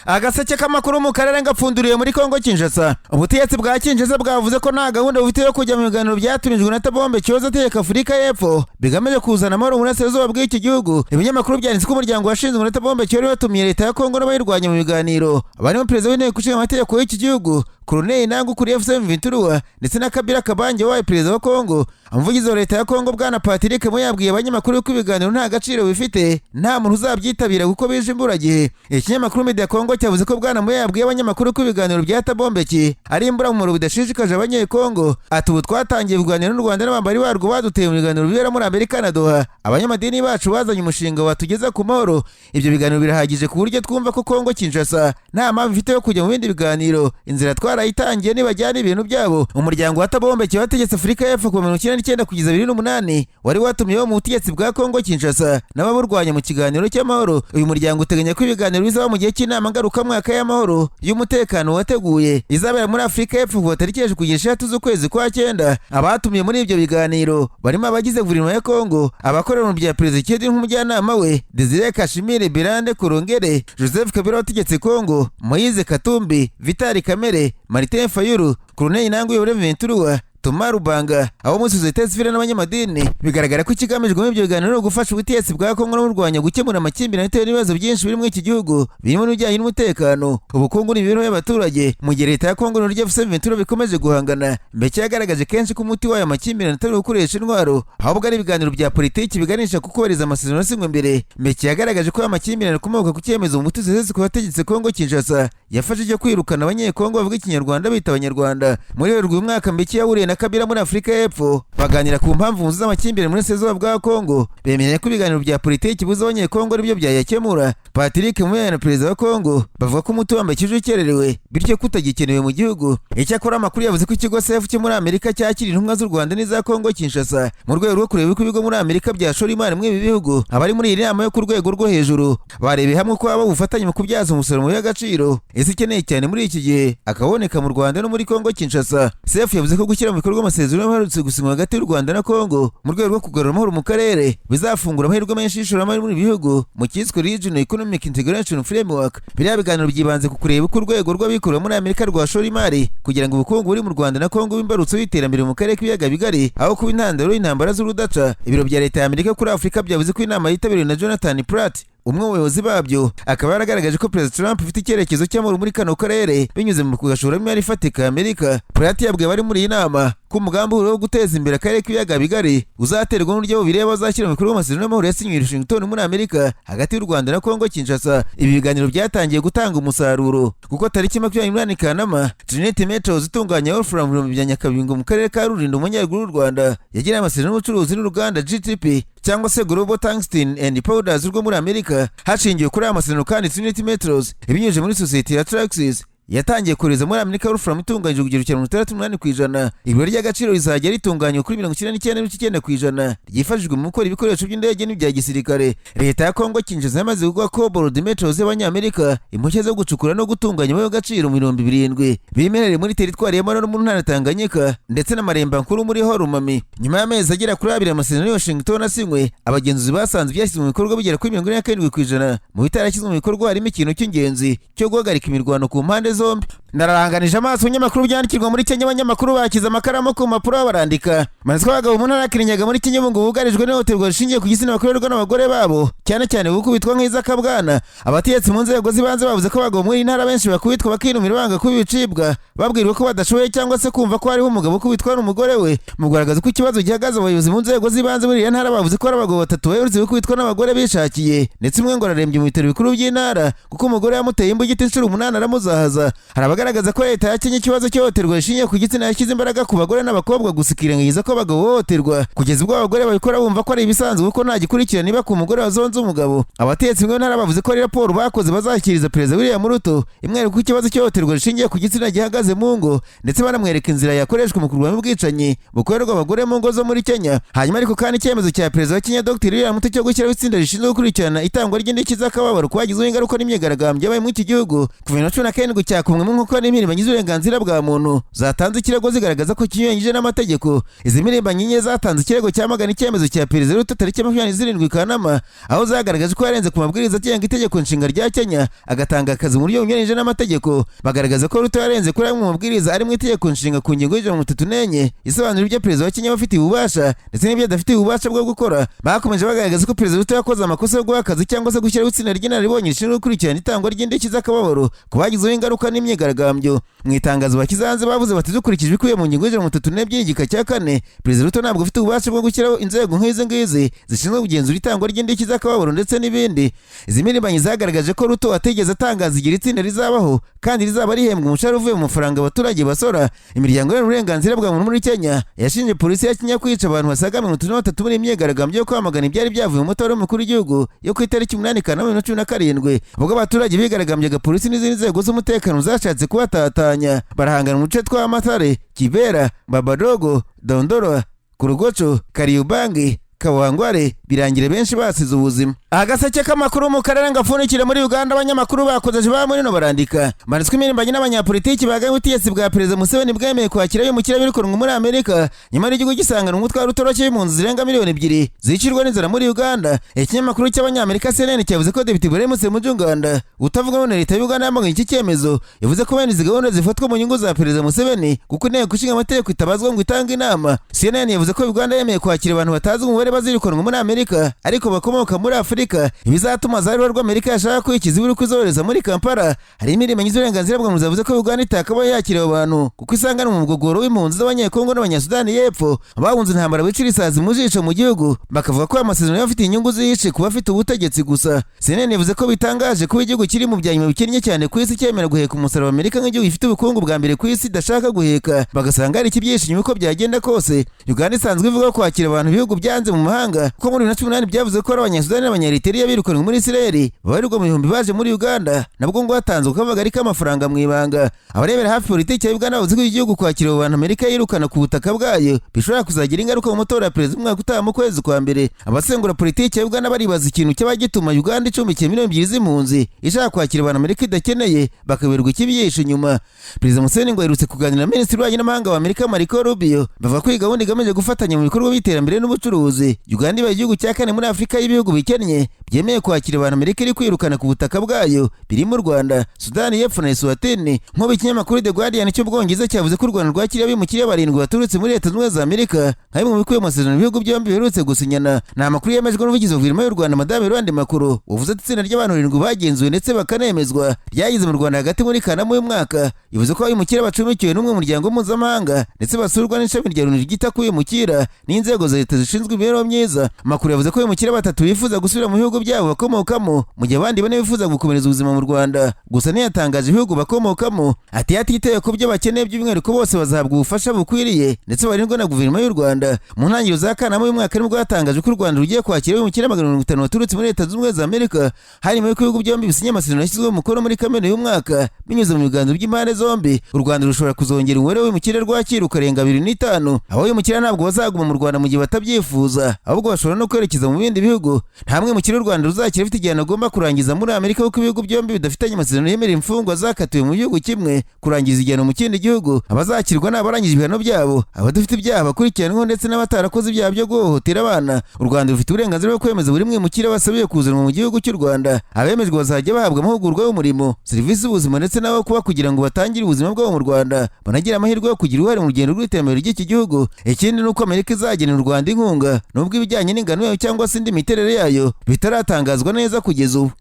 Agaseke k'amakuru mu Karere ngapfunduriye muri Kongo Kinshasa. Ubutegetsi bwa Kinshasa bwavuze ko nta gahunda bufite yo kujya mu biganiro byatumijwe na Tabombe cyoza tegeka Afurika y'Epfo bigamije kuzana amahoro mu burasirazuba bw'iki gihugu. Ibinyamakuru byanditse ko umuryango washinzwe na Tabombe cyori watumiye leta ya Kongo n'abayirwanya mu biganiro. Barimo perezida w'inteko ishinga amategeko y'iki gihugu Colonel Nangu kuri F7 ndetse na Kabila Kabanje wabaye perezida wa Kongo. Umuvugizi wa leta ya Kongo bwana Patrick Mo yabwiye abanyamakuru ko ibiganiro nta gaciro bifite, nta muntu uzabyitabira kuko bije imburagihe. Ikinyamakuru Media Kongo cyavuze ko bwana Mo yabwiye abanyamakuru ko ibiganiro bya Tabombe ari imburamumaro bidashishikaje abanyekongo. Ati ubu twatangiye ibiganiro n'u Rwanda n'abambari barwo baduteye mu biganiro bibera muri Amerika na Doha. Abanyamadini bacu bazanye umushinga watugeza ku mahoro. Ibyo biganiro birahagije ku buryo twumva ko Kongo Kinshasa nta mpamvu ifite yo kujya mu bindi biganiro. Inzira twarayitangiye nibajyana ibintu byabo. Umuryango wa Tabombe wategetse Afurika y'Epfo ku 1999 kugeza 2008 wari watumiyeho mu butegetsi bwa Kongo Kinshasa n'ababurwanya mu kiganiro cy'amahoro. Uyu muryango uteganya ko ibiganiro bizaba mu gihe cy'inama ngarukamwaka y'amahoro y'umutekano wateguye izabera muri Afurika y'Epfo kuva tariki 6 z'ukwezi kwa 9. Abatumiye muri ibyo biganiro barimo abagize guverinoma ya Kongo, abakorera mu bya perezida Kedi nk'umujyanama we Desire Kashimire Birande Kurongere, Joseph Kabila wategetse Kongo, Moise Katumbi, Vitali Kamere, Martin Fayulu, Colonel Nangu F7 Thomas Rubanga, abo muri sosiyete sivile n'abanyamadini. Bigaragara ko ikigamijwe mu ibyo biganiro no gufasha ubutegetsi bwa Kongo n'urwanya gukemura amakimbirane bitewe n'ibibazo byinshi biri muri iki gihugu birimo n'ibijyanye n'umutekano, ubukungu n'imibereho y'abaturage. Mu gihe leta ya Kongo n'urya F7 bikomeje guhangana, mbere yagaragaje kenshi ko umuti w'aya makimbirane atari gukoresha intwaro ahubwo ari ibiganiro bya politiki biganisha ku kubahiriza amasezerano asinywe mbere. Mbere yagaragaje ko aya makimbirane akomoka ku cyemezo umuti sosiyete ku bategetsi Kongo Kinshasa yafashe cyo kwirukana abanyekongo bavuga ikinyarwanda bita abanyarwanda. Muri Werurwe mwaka mbere yahuriye na Kabila muri Afurika y'Epfo baganira ku mpamvu z'amakimbirane muri sezo bwa Kongo. Bemeranya ko ibiganiro bya politiki buza abanyekongo ari byo byayakemura. Patrick Mo na perezida wa Kongo bavuga ko umuti wambaye kije ukererewe bityo kutagikenewe mu gihugu. Icyakora amakuru yavuze ko ikigo CF cyo muri Amerika cyakira intumwa z'u Rwanda n'iza Kongo Kinshasa mu rwego rwo kureba uko ibigo muri Amerika byashora imari mu ibi bihugu. Abari muri iyi nama yo ku rwego rwo hejuru barebeye hamwe ko aba ubufatanye mu kubyaza umusaruro w'agaciro ese ikeneye cyane muri iki gihe akaboneka mu Rwanda no muri Kongo Kinshasa. CF yavuze ko gushyira mu bikorwa amasezerano y'abaherutse gusinywa hagati y'u Rwanda na Kongo mu rwego rwo kugarura amahoro mu karere bizafungura amahirwe menshi y'ishoramari muri bihugu mu cyiswe Regional Economic Integration Framework. Biriya biganiro byibanze ku kureba uko urwego rw'abikorera muri Amerika rwashora imari kugira ngo ubukungu buri mu Rwanda na Kongo bimbarutse y'iterambere mu karere k'ibiyaga bigari aho kuba intandaro y'intambara z'urudaca. Ibiro bya leta ya Amerika kuri Afurika byavuze ko inama yitabiriwe na Jonathan Pratt, umwe mu bayobozi babyo, akaba yaragaragaje ko Perezida Trump afite icyerekezo cy'amahoro muri kano karere binyuze mu kugashora imari ifatika ya Amerika. Pratt yabwiye abari muri iyi nama ko umugambi wo guteza imbere akarere k'ibiyaga bigari uzaterwa n'uburyo bireba bazashyira mu bikorwa amasezerano y'amahoro yasinywe i Washington muri Amerika hagati y'u Rwanda na Kongo Kinshasa. Ibi biganiro byatangiye gutanga umusaruro kuko tariki 28 Kanama Trinity Metals itunganya Wolfram mu bya Nyakabingo mu karere ka Rulindo mu Majyaruguru y'u Rwanda yagiranye amasezerano y'ubucuruzi n'uruganda GTP cyangwa se Global Tungsten and Powders rwo muri Amerika. Hashingiwe kuri aya masezerano kandi Trinity Metals ibinyujije muri sosiyete ya Traxxas yatangiye kohereza muri Amerika Wolfram itunganyije kugera ku 68%. Ibiro ry'agaciro rizajya ritunganywa kuri 99.9% ryifashishwa mu gukora ibikoresho by'indege n'ibya gisirikare. Leta ya Kongo Kinshasa yamaze kuvuga ko Bold Metals y'abanyamerika impushya zo gucukura no gutunganya amabuye y'agaciro mu 700 bimerere muri teritwari ya Mano mu ntara Tanganyika ndetse n'amaremba nkuru muri Horumami. Nyuma y'amezi agera kuri 2 amasezerano ya Washington asinywe, abagenzuzi basanze byashyizwe mu bikorwa bigera kuri 47%. Mu bitarashyizwe mu bikorwa harimo ikintu cy'ingenzi cyo guhagarika imirwano ku mpande zombi. Nararanganije amaso ibinyamakuru byandikirwa muri Kenya. Abanyamakuru bakiza amakaramu ku mpapuro barandika. Manitswe abagabo mu ntara Kirinyaga muri Kenya ngo bugarijwe n'ihohoterwa rishingiye ku gitsina bakorerwa n'abagore babo, cyane cyane gukubitwa nk'izakabwana. Abategetsi mu nzego z'ibanze bavuze ko abagabo muri intara benshi bakubitwa bakinumira banga kubicibwa babwirwa ko badashoboye cyangwa se kumva ko hariho umugabo ukubitwa n'umugore we. Mu kugaragaza ko ikibazo gihagaze, abayobozi mu nzego z'ibanze muri iyo ntara bavuze ko ari abagabo 3 baherutse gukubitwa n'abagore bishakiye ndetse umwe ngo ararembye mu bitaro bikuru by'intara kuko umugore yamuteye imbugita inshuro 8 aramuzahaza. Hari abagaragaza ko leta ya Kenya ikibazo cy'ihohoterwa rishingiye ku gitsina yashyize imbaraga ku bagore n'abakobwa gusikirangiza ko abagabo bohoterwa kugeza ubwo abagore babikora bumva ko ari ibisanzwe kuko nta gikurikirana niba ku mugore wazonze umugabo. Abategetsi mu ntara bavuze ko ari raporo bakoze bazashyikiriza Perezida William Ruto imwereka ko ikibazo cy'ihohoterwa rishingiye ku gitsina gihagaze mu ngo ndetse banamwereka inzira yakoreshwa mu kurwanya ubwicanyi bukorerwa abagore mu ngo zo muri Kenya. Hanyuma ariko kandi icyemezo cya Perezida wa Kenya Dr. William Ruto cyo gushyiraho itsinda rishinzwe gukurikirana itangwa ry'indishyi z'akababaro kwagizeho ingaruka n'imyigaragambyo yabaye muri iki gihugu kuva 2017 cyakumwe mu gukora n'impirimbanyi z'uburenganzira bwa muntu zatanze ikirego zigaragaza ko kinyuranyije n'amategeko. Izi mpirimbanyi enye zatanze ikirego cyamagana icyemezo cya perezida Ruto tariki 27 Kanama, aho zagaragaje ko yarenze ku mabwiriza agenga itegeko nshinga rya Kenya agatanga akazi mu buryo bunyuranyije n'amategeko. Bagaragaza ko Ruto yarenze kuri amwe mu mabwiriza ari mu itegeko nshinga ku ngingo y'34 isobanura ibyo perezida wa Kenya bafite ububasha ndetse n'ibyo adafite ububasha bwo gukora. Bakomeje bagaragaza ko perezida Ruto yakoze amakosa yo guha akazi cyangwa se gushyiraho itsinda ry'inararibonye rishinzwe gukurikirana itangwa ry'indishyi z'akababaro ku bagizeho ingaruka n'imyigaragambyo. Mu itangazo bakizahanze bavuze bati dukurikije ibikubiye mu ngingo y'34 y'igika cya 4, perezida Ruto ntabwo afite ububasha bwo gushyiraho inzego nk'izi ngizi zishinzwe kugenzura itangwa ry'indishyi z'akababaro ndetse n'ibindi. Izi mpirimbanyi zagaragaje ko Ruto atigeze atangaza igihe itsinda rizabaho kandi rizaba rihembwa umushahara uvuye mu mafaranga abaturage basora. Imiryango y'uburenganzira bwa muntu muri Kenya yashinje polisi ya Kenya kwica abantu basaga 33 muri imyigaragambyo yo kwamagana ibyari byavuye mu matora y'umukuru w'igihugu yo ku itariki 8 Kanama 2017, ubwo abaturage bigaragambyaga polisi n'izindi nzego z'umutekano zashatse kubatatanya. Barahangana mu duce twa Matare, Kibera, Babadogo, Dondoro, Kurugoco, Kariyubangi, Kawangware, birangira benshi basize ubuzima. Agaseke k'amakuru mu karere ngapfunikira muri Uganda, abanyamakuru bakoze ba muri no barandika banditswe impirimbanyi n'abanyapolitiki bagaye ubutegetsi bwa perezida Museveni bwemeye kwakira abimukira birukanwe muri Amerika nyuma y'igihugu gisangana umutwe w'urutoroshye impunzi zirenga miliyoni 2 zicirwa n'inzara muri Uganda. Ikinyamakuru cy'abanyamerika CNN cyavuze ko Depite Buremuse mu Uganda utavuga na leta y'Uganda yamaganye iki cyemezo, yavuze ko bene izi gahunda zifatwa mu nyungu za perezida Museveni kuko inteko ishinga amategeko itabazwa ngo itange inama. CNN yavuze ko Uganda yemeye kwakira abantu batazwi umubare bazirukanwa muri Amerika ariko bakomoka muri Afurika, ibizatuma zaruba rw'Amerika yashaka kwikiza ibiri kuzoreza muri Kampala. Hari impirimbanyi z'uburenganzira bwa muntu zavuze ko Uganda itakabaye yakira abo bantu kuko isangana mu mugogoro w'impunzi z'abanyekongo n'abanyasudani y'epfo bahunze intambara bicira isazi mu jisho mu gihugu, bakavuga ko amasezerano y'abafite inyungu zihishe kuba afite ubutegetsi gusa. CNN yavuze ko bitangaje kuba igihugu kiri mu byanyuma bikennye cyane ku isi cyemera guheka umusaraba Amerika nk'igihugu gifite ubukungu bwa mbere ku isi idashaka guheka, bagasanga hari ikibyishimo uko byagenda kose. Uganda isanzwe ivuga ko kwakira abantu ibihugu byanze mu mahanga ko muri 2018 byavuze ko abanyasudani n'abanyariteri birukanwe muri Israeli babarirwa mu bihumbi baje muri Uganda, nabwo ngo hatanzwe kavagari k'amafaranga mu ibanga. Abarebera hafi politiki ya Uganda bavuze ko igihugu kwakira abo bantu Amerika yirukana ku butaka bwayo bishobora kuzagira ingaruka mu matora ya perezida umwaka utaha mu kwezi kwa mbere. Abasengura politiki ya Uganda baribaza ikintu cy'abagituma Uganda icumbikiye miliyoni 2 z'impunzi ishaka kwakira abantu Amerika idakeneye bakaberwa ikibyisho nyuma. Perezida Museveni ngo yerutse kuganira na Minisitiri w'Ububanyi n'Amahanga wa Amerika Marco Rubio, bavuga ko iyi gahunda igamije gufatanya mu bikorwa by'iterambere n'ubucuruzi. Uganda ibaye igihugu cya 4 muri Afurika y'ibihugu bikennye byemeye kwakira abantu Amerika iri kwirukana ku butaka bwayo birimo Rwanda, Sudani y'Epfo na Eswatini. Nk'ubu ikinyamakuru The Guardian cy'Ubwongereza cyavuze ko u Rwanda rwakiriye abimukira 7 baturutse muri Leta Zunze Ubumwe za Amerika nka bimwe mu bikubiye mu masezerano ibihugu byombi biherutse gusinyana. Ni amakuru yemejwe n'umuvugizi wa guverinoma y'u Rwanda Madame Rwanda Makuru, uvuze ati itsinda ry'abantu 7 bagenzuwe ndetse bakanemezwa ryagize mu Rwanda hagati muri Kanama uyu mwaka. Yavuze ko abimukira bacumbikiwe n'umwe mu muryango mpuzamahanga ndetse basurwa n'ishami rya Loni ryita ku bimukira n'inzego za leta zishinzwe imibereho myiza. Makuru yavuze ko abimukira 3 bifuza gusubira mu bihugu byabo bakomokamo mu gihe abandi 4 bifuza gukomereza ubuzima mu Rwanda. Gusa ntiyatangaje ibihugu bakomokamo, ati yatiteye ku byo bakeneye by'umwihariko bose bazahabwa ubufasha bukwiriye ndetse barindwa na guverinoma y'u Rwanda. Mu ntangiriro za Kanama uyu mwaka nibwo hatangaje ko u Rwanda rugiye kwakira abimukira 50 baturutse muri Leta Zunze Ubumwe za Amerika, hari mu bihugu byombi bisinye amasezerano yashyizweho umukono muri Kamena y'uyu mwaka binyuze mu biganiro by'impande zombi. U Rwanda rushobora kuzongera umubare w'abimukira rwakira ukarenga 25. Abo bimukira ntabwo bazaguma mu Rwanda mu gihe batabyifuza, ahubwo bashobora no kwerekeza mu bindi bihugu. Nta mwimukira u Rwanda ruzakira afite igihano agomba kurangiza muri Amerika kuko ibihugu byombi bidafitanye amasezerano yemerera imfungwa zakatiwe mu gihugu kimwe kurangiza igihano mu kindi gihugu. Abazakirwa ni abarangije ibihano byabo, abadafite ibyaha bakurikiranweho ndetse n'abatarakoze ibyaha byo guhohotera abana. U Rwanda rufite uburenganzira bwo kwemeza buri mwimukira basabiye kuzanwa mu gihugu cy'u Rwanda. Abemejwe bazajya bahabwa amahugurwa y'umurimo, serivisi z'ubuzima ndetse n'abo kuba kugira ngo batangire ubuzima bwabo mu Rwanda banagira amahirwe yo kugira uruhare mu rugendo rw'iterambere ry'iki gihugu. Ikindi ni uko Amerika izagenera u Rwanda inkunga nubwo ibijyanye n'ingano yayo cyangwa se indi miterere yayo bitaratangazwa neza kugeza ubu.